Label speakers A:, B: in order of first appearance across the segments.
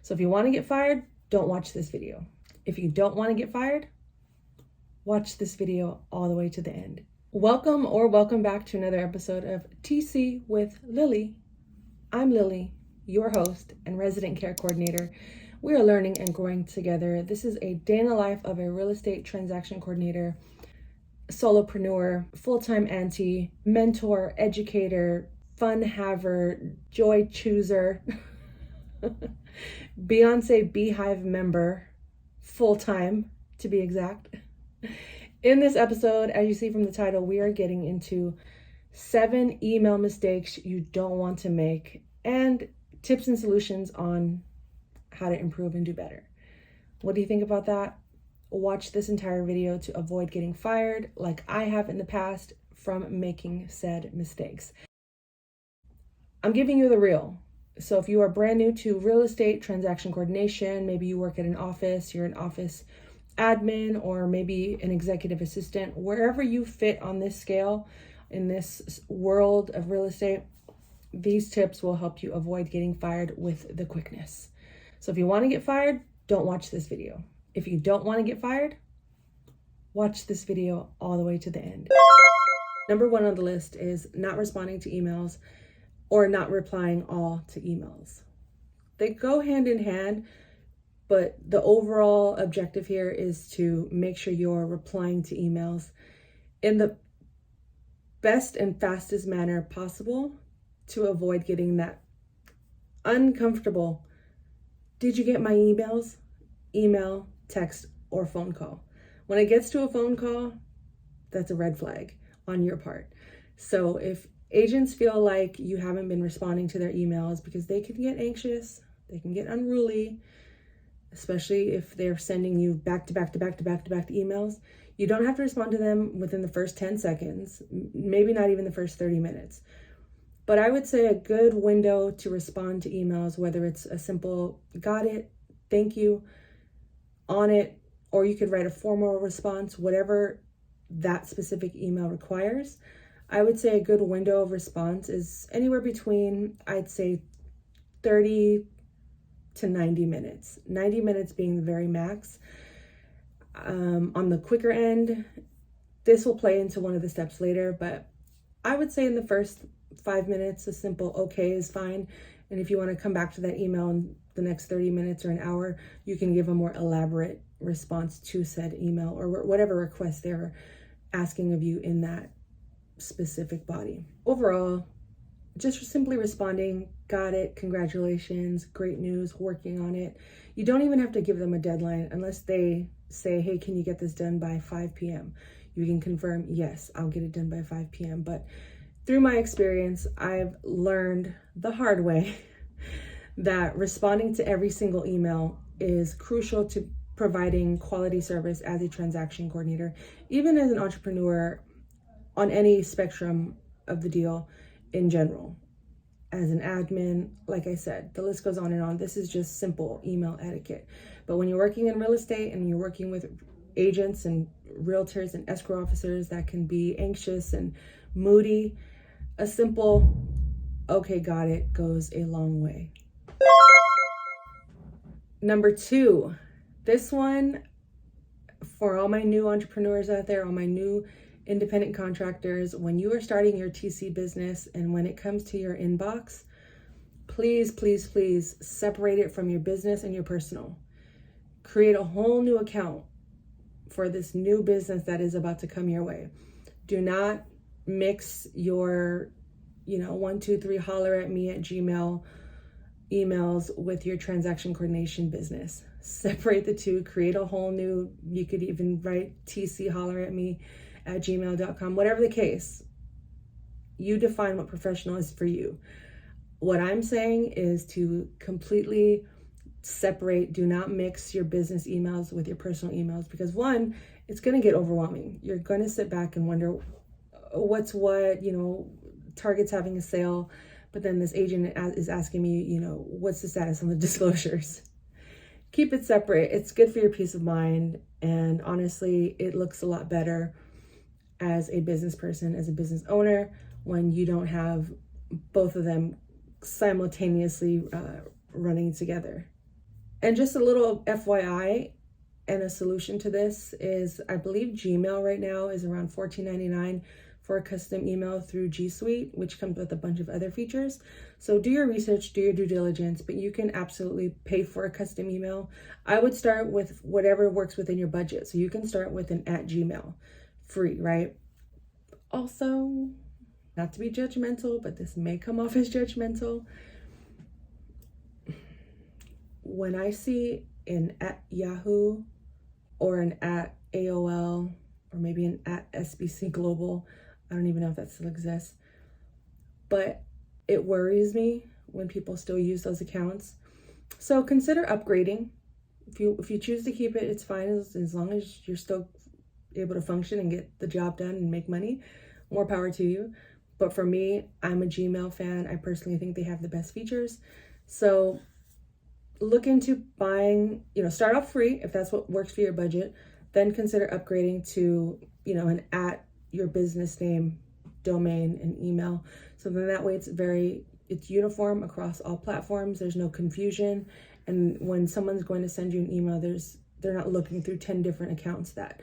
A: So if you want to get fired, don't watch this video. If you don't want to get fired, watch this video all the way to the end. Welcome back to another episode of TC with Lily. I'm Lily, your host and resident care coordinator. We are learning and growing together. This is a day in the life of a real estate transaction coordinator, solopreneur, full-time auntie, mentor, educator, fun haver, joy chooser, Beyonce Beehive member, full-time to be exact. In this episode, as you see from the title, we are getting into 7 email mistakes you don't want to make and tips and solutions on how to improve and do better. What do you think about that? Watch this entire video to avoid getting fired like I have in the past from making said mistakes. I'm giving you the real. So if you are brand new to real estate transaction coordination, maybe you work at an office, you're an office admin, or maybe an executive assistant, wherever you fit on this scale in this world of real estate, these tips will help you avoid getting fired with the quickness. So if you want to get fired, don't watch this video. If you don't want to get fired, watch this video all the way to the end. Number 1 on the list is not responding to emails or not replying all to emails. They go hand in hand, but the overall objective here is to make sure you're replying to emails in the best and fastest manner possible to avoid getting that uncomfortable, did you get my emails? Email, text, or phone call. When it gets to a phone call, that's a red flag on your part. So if agents feel like you haven't been responding to their emails because they can get anxious, they can get unruly, especially if they're sending you back to back emails, you don't have to respond to them within the first 10 seconds, maybe not even the first 30 minutes. But I would say a good window to respond to emails, whether it's a simple, got it, thank you, on it, or you could write a formal response, whatever that specific email requires. I would say a good window of response is anywhere between, I'd say, 30 to 90 minutes. 90 minutes being the very max. On the quicker end, this will play into one of the steps later, but I would say in the first 5 minutes, a simple okay is fine. And if you want to come back to that email in the next 30 minutes or an hour, you can give a more elaborate response to said email or whatever request they're asking of you in that specific body. Overall, just simply responding, got it, congratulations, great news, working on it. You don't even have to give them a deadline unless they say, hey, can you get this done by 5 p.m.? You can confirm, yes, I'll get it done by 5 p.m. But through my experience, I've learned the hard way that responding to every single email is crucial to providing quality service as a transaction coordinator, even as an entrepreneur on any spectrum of the deal in general. As an admin, like I said, the list goes on and on. This is just simple email etiquette. But when you're working in real estate and you're working with agents and realtors and escrow officers that can be anxious and moody, a simple, okay, got it, goes a long way. Number 2, this one, for all my new entrepreneurs out there, all my new independent contractors, when you are starting your TC business and when it comes to your inbox, please separate it from your business and your personal. Create a whole new account for this new business that is about to come your way. Do not mix your, 123 holler at me at Gmail emails with your transaction coordination business. Separate the two, create a whole new, you could even write TC holler at me at gmail.com, whatever the case. You define what professional is for you. What I'm saying is to completely separate, do not mix your business emails with your personal emails, because one, it's going to get overwhelming. You're going to sit back and wonder what's what, Target's having a sale, but then this agent is asking me, what's the status on the disclosures? Keep it separate. It's good for your peace of mind. And honestly, it looks a lot better as a business person, as a business owner, when you don't have both of them simultaneously running together. And just a little FYI and a solution to this is, I believe Gmail right now is around $14.99 for a custom email through G Suite, which comes with a bunch of other features. So do your research, do your due diligence, but you can absolutely pay for a custom email. I would start with whatever works within your budget. So you can start with an @Gmail, free, right? Also, not to be judgmental, but this may come off as judgmental. When I see an @Yahoo or an @AOL or maybe an @SBC Global, I don't even know if that still exists, but it worries me when people still use those accounts. So consider upgrading. If you choose to keep it, it's fine, as long as you're still able to function and get the job done and make money. More power to you. But for me, I'm a Gmail fan. I personally think they have the best features. So look into buying, start off free if that's what works for your budget. Then consider upgrading to, an your business name, domain, and email. So then that way it's uniform across all platforms. There's no confusion. And when someone's going to send you an email, they're not looking through 10 different accounts that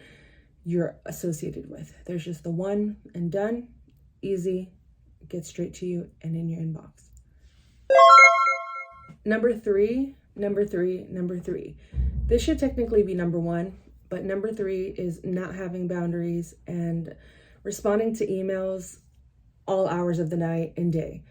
A: you're associated with. There's just the one and done, easy, get straight to you and in your inbox. Number three. This should technically be number one, but number three is not having boundaries and responding to emails all hours of the night and day.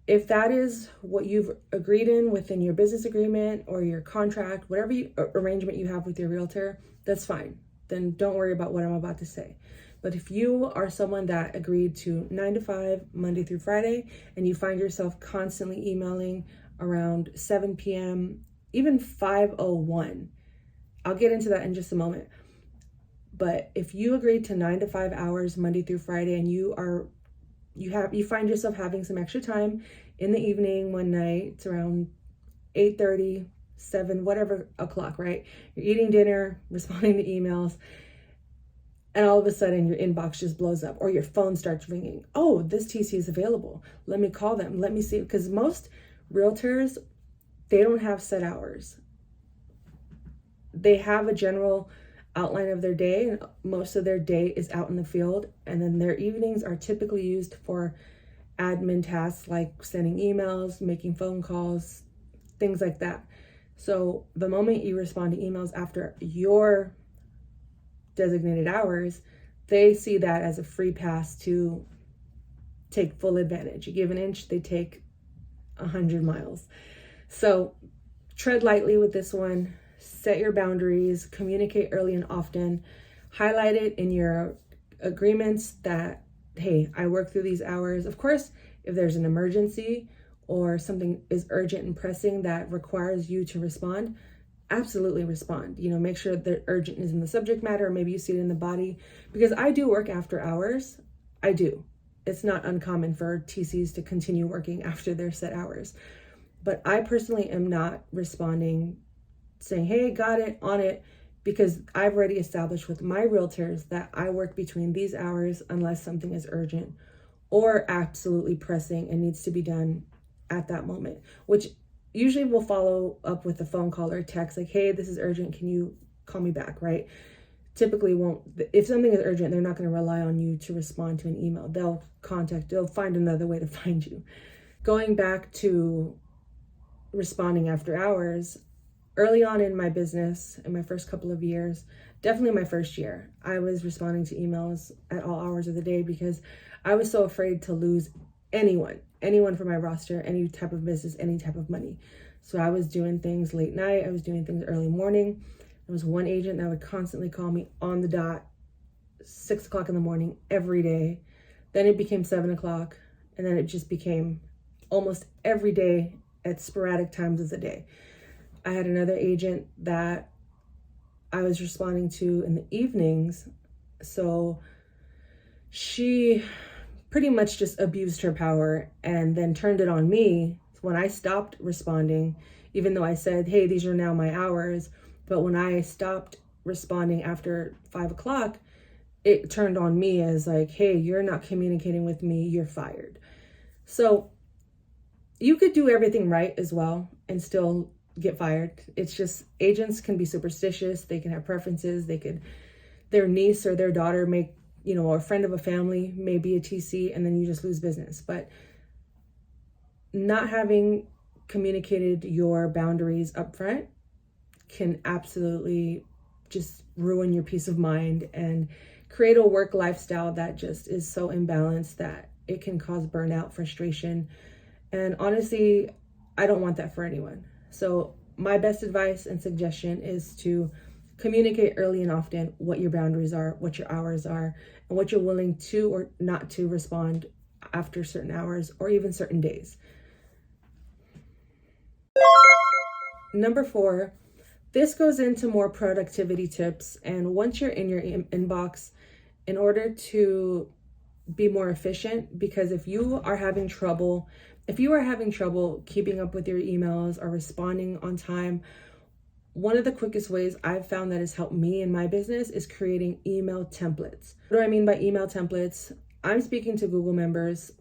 A: If that is what you've agreed in within your business agreement or your contract, whatever arrangement you have with your realtor, that's fine. Then don't worry about what I'm about to say. But if you are someone that agreed to 9 to 5, Monday through Friday, and you find yourself constantly emailing around 7 p.m., even 5:01, I'll get into that in just a moment. But if you agreed to 9 to 5 hours Monday through Friday, and you find yourself having some extra time in the evening one night, it's around 8:30, 7, whatever o'clock, right? You're eating dinner, responding to emails, and all of a sudden your inbox just blows up or your phone starts ringing. Oh, this TC is available. Let me call them. Let me see. Because most realtors, they don't have set hours. They have a general outline of their day, and most of their day is out in the field, and then their evenings are typically used for admin tasks like sending emails, making phone calls, things like that. So the moment you respond to emails after your designated hours, they see that as a free pass to take full advantage. You give an inch, they take 100 miles. So tread lightly with this one. Set your boundaries, communicate early and often, highlight it in your agreements that, hey, I work through these hours. Of course, if there's an emergency or something is urgent and pressing that requires you to respond, absolutely respond. Make sure that urgent is in the subject matter, or maybe you see it in the body, because I do work after hours. I do. It's not uncommon for TCs to continue working after their set hours. But I personally am not responding saying, hey, got it, on it, because I've already established with my realtors that I work between these hours unless something is urgent or absolutely pressing and needs to be done at that moment, which usually will follow up with a phone call or a text like, hey, this is urgent, can you call me back, right? Typically won't, if something is urgent, they're not going to rely on you to respond to an email. They'll find another way to find you. Going back to responding after hours, early on in my business, in my first couple of years, definitely my first year, I was responding to emails at all hours of the day because I was so afraid to lose anyone from my roster, any type of business, any type of money. So I was doing things late night. I was doing things early morning. There was one agent that would constantly call me on the dot, 6 o'clock in the morning every day. Then it became 7 o'clock. And then it just became almost every day at sporadic times of the day. I had another agent that I was responding to in the evenings. So she pretty much just abused her power and then turned it on me when I stopped responding, even though I said, hey, these are now my hours. But when I stopped responding after 5 o'clock, it turned on me as like, hey, you're not communicating with me, you're fired. So you could do everything right as well and still get fired. It's just agents can be superstitious. They can have preferences. Their niece or their daughter make, a friend of a family may be a TC, and then you just lose business. But not having communicated your boundaries up front can absolutely just ruin your peace of mind and create a work lifestyle that just is so imbalanced that it can cause burnout, frustration. And honestly, I don't want that for anyone. So my best advice and suggestion is to communicate early and often what your boundaries are, what your hours are, and what you're willing to or not to respond after certain hours or even certain days. Number 4, this goes into more productivity tips. And once you're in your inbox, in order to be more efficient, because if you are having trouble keeping up with your emails or responding on time, one of the quickest ways I've found that has helped me in my business is creating email templates. What do I mean by email templates? I'm speaking to Google members.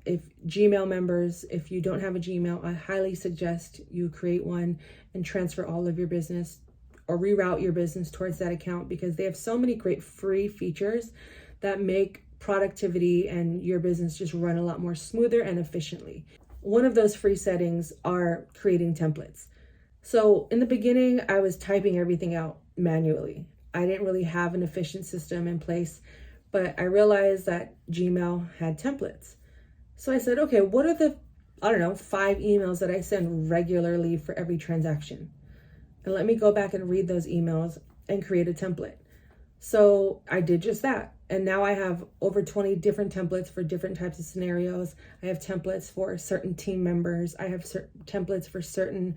A: Gmail members, if you don't have a Gmail, I highly suggest you create one and transfer all of your business or reroute your business towards that account, because they have so many great free features that make productivity and your business just run a lot more smoother and efficiently. One of those free settings are creating templates. So in the beginning, I was typing everything out manually. I didn't really have an efficient system in place, but I realized that Gmail had templates. So I said, okay, what are the, 5 emails that I send regularly for every transaction? And let me go back and read those emails and create a template. So I did just that. And now I have over 20 different templates for different types of scenarios. I have templates for certain team members. I have templates for certain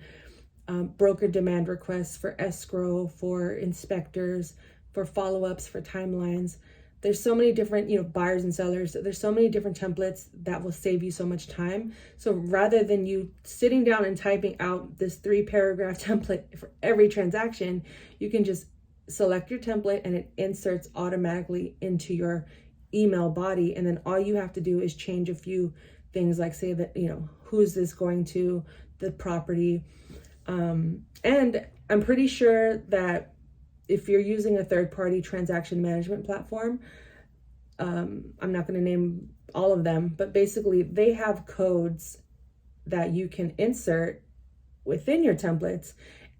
A: broker demand requests, for escrow, for inspectors, for follow-ups, for timelines. There's so many different, buyers and sellers. There's so many different templates that will save you so much time. So rather than you sitting down and typing out this 3-paragraph template for every transaction, you can just select your template and it inserts automatically into your email body. And then all you have to do is change a few things, like say that, who's this going to, the property. And I'm pretty sure that if you're using a third-party transaction management platform, I'm not going to name all of them, but basically they have codes that you can insert within your templates,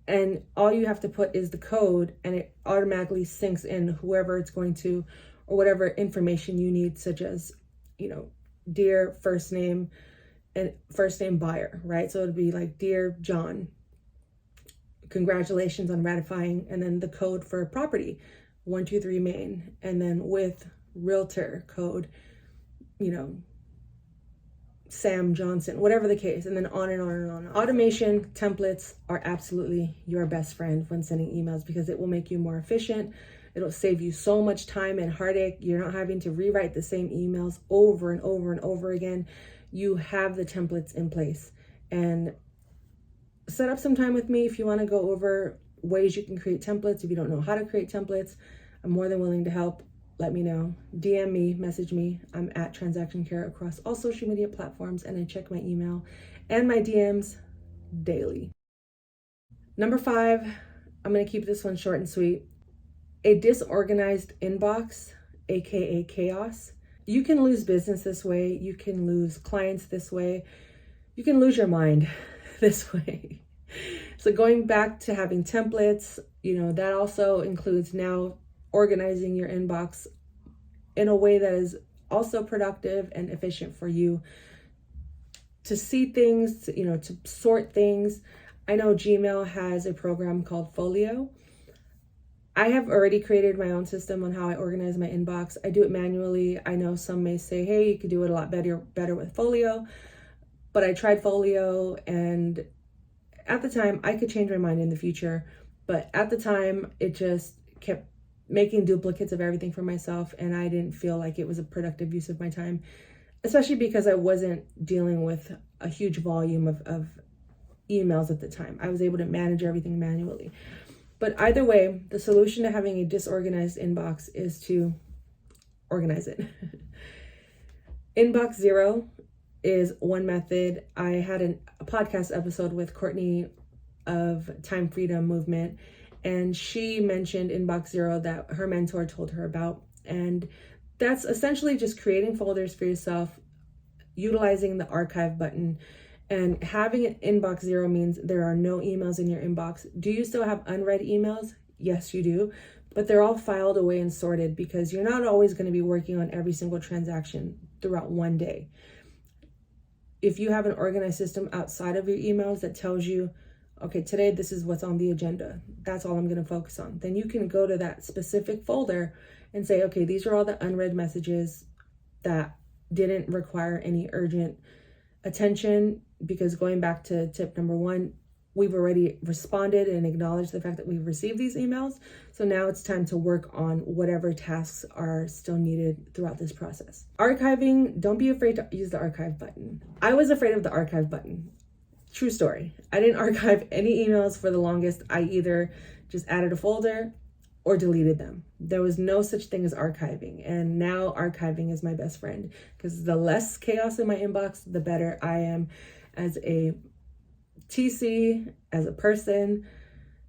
A: and all you have to put is the code and it automatically syncs in whoever it's going to, or whatever information you need, such as, dear first name and first name buyer, right? So it'd be like, dear John, congratulations on ratifying, and then the code for property, 123 Main, and then with realtor code, Sam Johnson, whatever the case, and then on and on and on. Automation templates are absolutely your best friend when sending emails, because it will make you more efficient. It'll save you so much time and heartache. You're not having to rewrite the same emails over and over and over again. You have the templates in place. And set up some time with me if you want to go over ways you can create templates. If you don't know how to create templates, I'm more than willing to help. Let me know. DM me, message me. I'm at Transaction Care across all social media platforms, and I check my email and my DMs daily. Number 5, I'm going to keep this one short and sweet. A disorganized inbox, aka chaos. You can lose business this way. You can lose clients this way. You can lose your mind this way. So going back to having templates, that also includes now organizing your inbox in a way that is also productive and efficient for you to see things, to sort things. I know Gmail has a program called Folio. I have already created my own system on how I organize my inbox. I do it manually. I know some may say, hey, you could do it a lot better with Folio, but I tried Folio, and at the time, I could change my mind in the future, but at the time, it just kept making duplicates of everything for myself, and I didn't feel like it was a productive use of my time, especially because I wasn't dealing with a huge volume of emails at the time. I was able to manage everything manually. But either way, the solution to having a disorganized inbox is to organize it. Inbox zero is one method. I had a podcast episode with Courtney of time freedom movement, and she mentioned Inbox Zero that her mentor told her about. And that's essentially just creating folders for yourself, utilizing the archive button. And having an Inbox Zero means there are no emails in your inbox. Do you still have unread emails? Yes, you do. But they're all filed away and sorted, because you're not always going to be working on every single transaction throughout one day. If you have an organized system outside of your emails that tells you, okay, today this is what's on the agenda, that's all I'm going to focus on, then you can go to that specific folder and say, okay, these are all the unread messages that didn't require any urgent attention, because going back to tip number 1, we've already responded and acknowledged the fact that we've received these emails. So now it's time to work on whatever tasks are still needed throughout this process. Archiving, don't be afraid to use the archive button. I was afraid of the archive button. True story. I didn't archive any emails for the longest. I either just added a folder or deleted them. There was no such thing as archiving. And now archiving is my best friend, because the less chaos in my inbox, the better I am as a TC, as a person,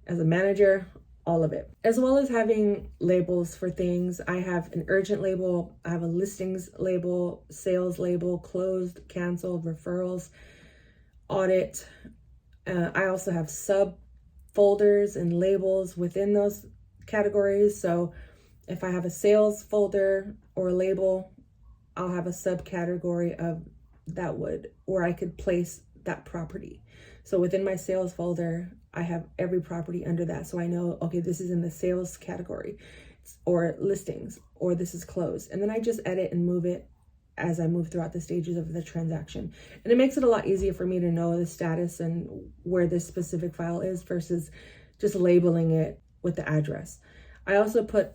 A: as a manager, all of it. As well as having labels for things. I have an urgent label, I have a listings label, sales label, closed, canceled, referrals, audit. I also have subfolders and labels within those categories. So if I have a sales folder or a label, I'll have a subcategory of that where I could place that property. So within my sales folder, I have every property under that. So I know, okay, this is in the sales category, or listings, or this is closed. And then I just edit and move it as I move throughout the stages of the transaction. And it makes it a lot easier for me to know the status and where this specific file is versus just labeling it with the address. I also put,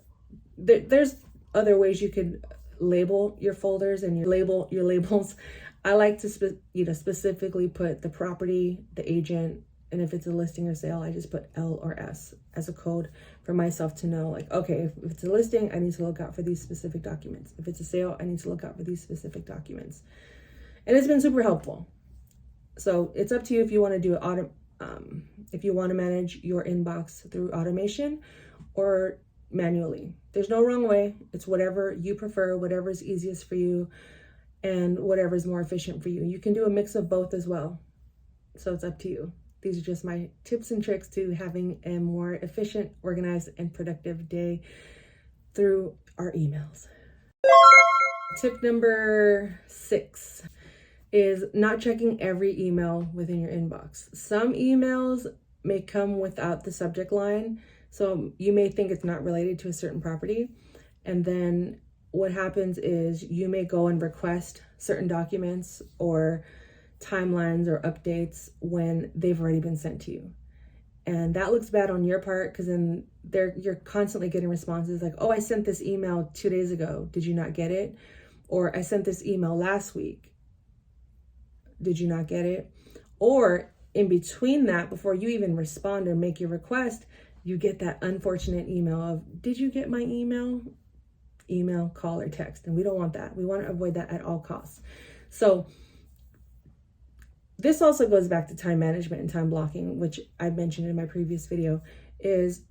A: there's other ways you could label your folders and your labels. I like to specifically put the property, the agent, and if it's a listing or sale, I just put L or S as a code for myself to know, like, okay, if it's a listing, I need to look out for these specific documents. If it's a sale, I need to look out for these specific documents. And it's been super helpful. So it's up to you if you want to do if you want to manage your inbox through automation or manually. There's no wrong way. It's whatever you prefer, whatever is easiest for you, and whatever is more efficient for you. You can do a mix of both as well. So it's up to you. These are just my tips and tricks to having a more efficient, organized, and productive day through our emails. Tip number 6 is not checking every email within your inbox. Some emails may come without the subject line, so you may think it's not related to a certain property. And then what happens is you may go and request certain documents or timelines or updates when they've already been sent to you. And that looks bad on your part, because then you're constantly getting responses like, oh, I sent this email 2 days ago. Did you not get it? Or I sent this email last week. Did you not get it? Or in between that, before you even respond or make your request, you get that unfortunate email of, did you get my email? Email, call, or text. And we don't want that. We want to avoid that at all costs. So this also goes back to time management and time blocking, which I mentioned in my previous video, is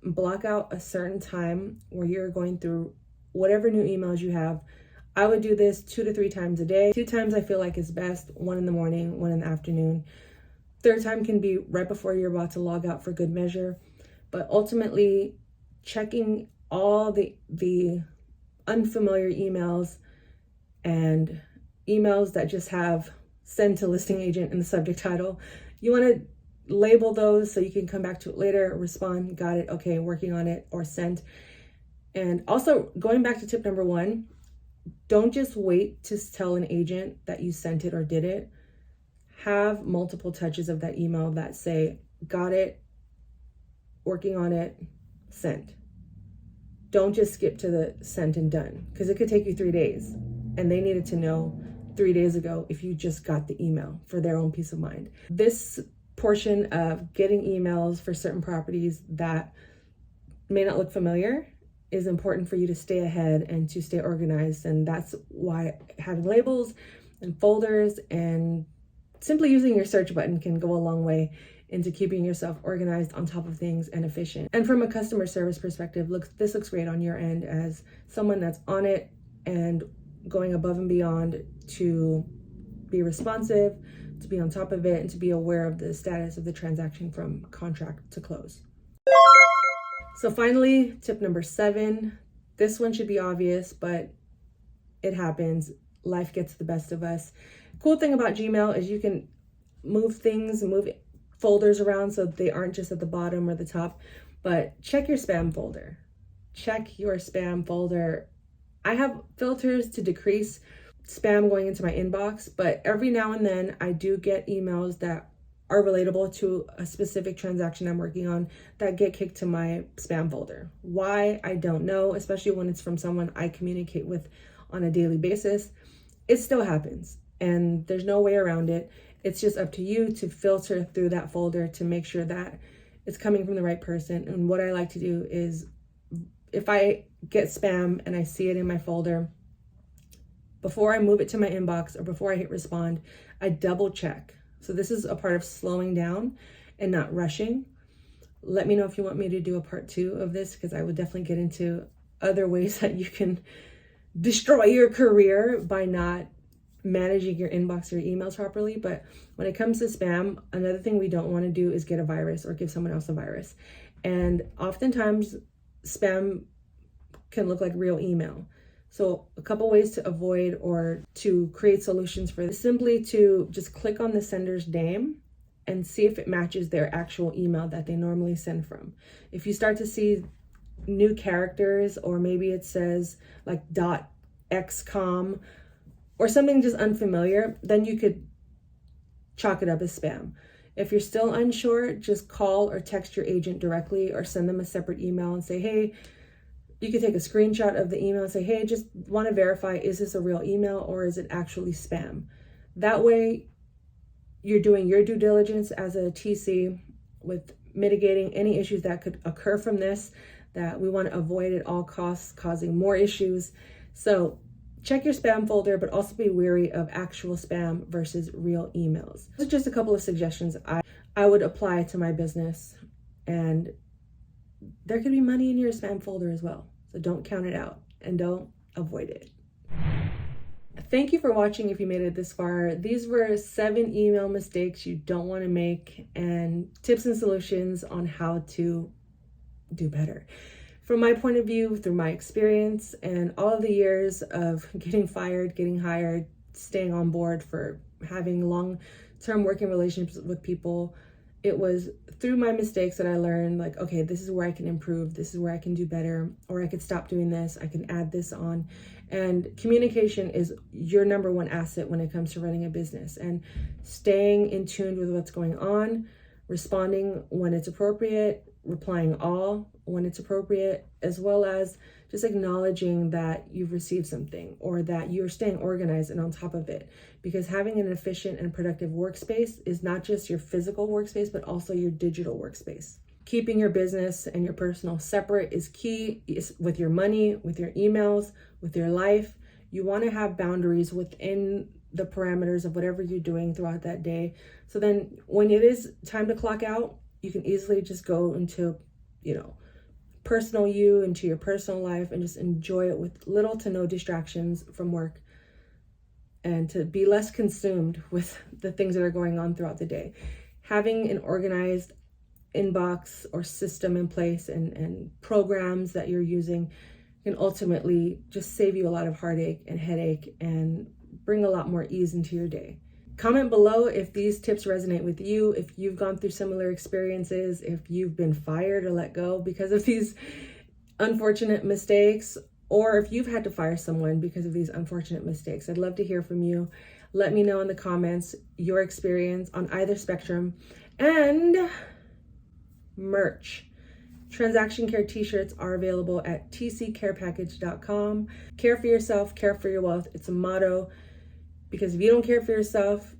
A: block out a certain time where you're going through whatever new emails you have. I would do this 2 to 3 times a day. 2 times I feel like is best, 1 in the morning, 1 in the afternoon. 3rd time can be right before you're about to log out for good measure. But ultimately, checking all the unfamiliar emails and emails that just have send to listing agent in the subject title, you want to label those so you can come back to it later, respond, got it, okay, working on it, or sent. And also, going back to tip number 1, don't just wait to tell an agent that you sent it or did it. Have multiple touches of that email that say, got it, working on it, sent. Don't just skip to the sent and done, because it could take you 3 days, and they needed to know 3 days ago if you just got the email for their own peace of mind. This portion of getting emails for certain properties that may not look familiar is important for you to stay ahead and to stay organized. And that's why having labels and folders and simply using your search button can go a long way into keeping yourself organized, on top of things, and efficient. And from a customer service perspective, this looks great on your end as someone that's on it and going above and beyond to be responsive, to be on top of it, and to be aware of the status of the transaction from contract to close. So finally, tip number 7. This one should be obvious, but it happens. Life gets the best of us. Cool thing about Gmail is you can move folders around so they aren't just at the bottom or the top, but check your spam folder. Check your spam folder. I have filters to decrease spam going into my inbox, but every now and then I do get emails that are relatable to a specific transaction I'm working on that get kicked to my spam folder. Why? I don't know, especially when it's from someone I communicate with on a daily basis. It still happens, and there's no way around it. It's just up to you to filter through that folder to make sure that it's coming from the right person. And what I like to do is, if I get spam and I see it in my folder, before I move it to my inbox or before I hit respond, I double check. So this is a part of slowing down and not rushing. Let me know if you want me to do a part 2 of this, because I would definitely get into other ways that you can destroy your career by not managing your inbox or your emails properly. But when it comes to spam, another thing we don't want to do is get a virus or give someone else a virus. And oftentimes spam can look like real email. So a couple ways to avoid or to create solutions for this, simply to just click on the sender's name and see if it matches their actual email that they normally send from. If you start to see new characters, or maybe it says like .xcom or something just unfamiliar, then you could chalk it up as spam. If you're still unsure, just call or text your agent directly or send them a separate email and say, hey, you could take a screenshot of the email and say, hey, just want to verify, is this a real email or is it actually spam? That way you're doing your due diligence as a TC with mitigating any issues that could occur from this, that we want to avoid at all costs causing more issues. So check your spam folder, but also be wary of actual spam versus real emails. Those are just a couple of suggestions I would apply to my business, and there could be money in your spam folder as well. So don't count it out and don't avoid it. Thank you for watching if you made it this far. These were 7 email mistakes you don't want to make and tips and solutions on how to do better. From my point of view, through my experience and all of the years of getting fired, getting hired, staying on board, for having long-term working relationships with people, it was through my mistakes that I learned, like, okay, this is where I can improve, this is where I can do better, or I could stop doing this, I can add this on. And communication is your number one asset when it comes to running a business, and staying in tune with what's going on, responding when it's appropriate, replying all when it's appropriate, as well as just acknowledging that you've received something or that you're staying organized and on top of it. Because having an efficient and productive workspace is not just your physical workspace, but also your digital workspace. Keeping your business and your personal separate is key, with your money, with your emails, with your life. You want to have boundaries within the parameters of whatever you're doing throughout that day. So then when it is time to clock out, you can easily just go into, personal you, into your personal life, and just enjoy it with little to no distractions from work, and to be less consumed with the things that are going on throughout the day. Having an organized inbox or system in place and programs that you're using can ultimately just save you a lot of heartache and headache and bring a lot more ease into your day. Comment below if these tips resonate with you, if you've gone through similar experiences, if you've been fired or let go because of these unfortunate mistakes, or if you've had to fire someone because of these unfortunate mistakes. I'd love to hear from you. Let me know in the comments your experience on either spectrum. And merch. Transaction Care t-shirts are available at tccarepackage.com. Care for yourself, care for your wealth. It's a motto, because if you don't care for yourself,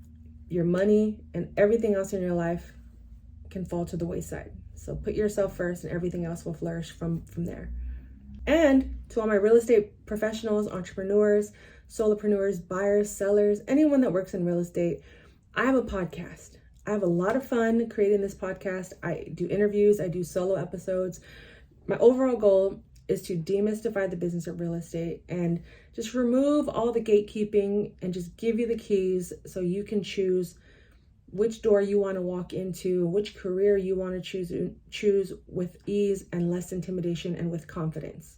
A: your money and everything else in your life can fall to the wayside. So put yourself first and everything else will flourish from there. And to all my real estate professionals, entrepreneurs, solopreneurs, buyers, sellers, anyone that works in real estate, I have a podcast. I have a lot of fun creating this podcast. I do interviews, I do solo episodes. My overall goal is to demystify the business of real estate and just remove all the gatekeeping and just give you the keys so you can choose which door you want to walk into, which career you want to choose with ease and less intimidation and with confidence.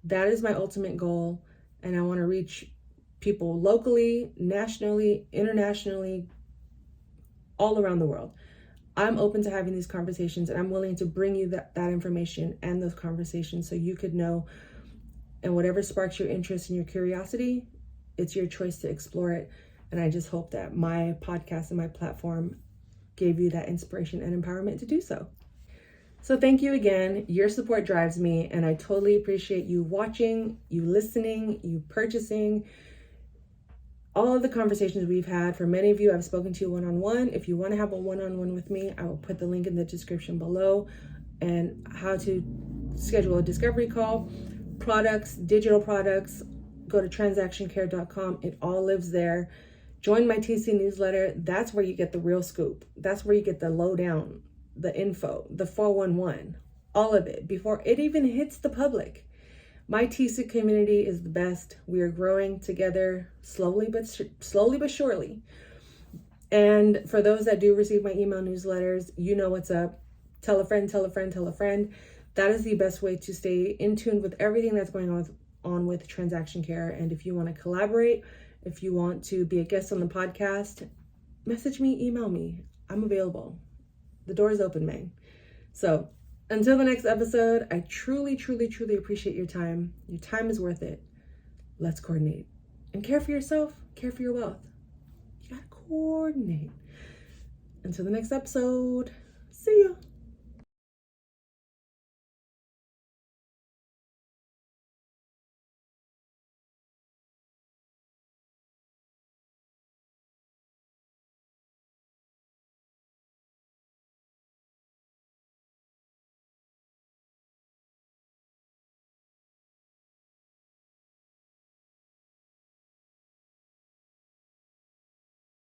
A: That is my ultimate goal, and I want to reach people locally, nationally, internationally, all around the world. I'm open to having these conversations, and I'm willing to bring you that information and those conversations so you could know, and whatever sparks your interest and your curiosity, it's your choice to explore it. And I just hope that my podcast and my platform gave you that inspiration and empowerment to do so. So thank you again. Your support drives me, and I totally appreciate you watching, you listening, you purchasing, all of the conversations we've had. For many of you, I've spoken to you one-on-one. If you want to have a one-on-one with me, I will put the link in the description below and how to schedule a discovery call. Products, digital products, go to transactioncare.com. It all lives there. Join my TC newsletter. That's where you get the real scoop. That's where you get the lowdown, the info, the 411, all of it before it even hits the public. My TC community is the best. We are growing together slowly but surely. And for those that do receive my email newsletters, you know what's up. Tell a friend, tell a friend, tell a friend. That is the best way to stay in tune with everything that's going on with Transaction Care. And if you want to collaborate, if you want to be a guest on the podcast, message me, email me. I'm available. The door is open, man. So until the next episode, I truly, truly, truly appreciate your time. Your time is worth it. Let's coordinate. And care for yourself, care for your wealth. You gotta coordinate. Until the next episode, see ya.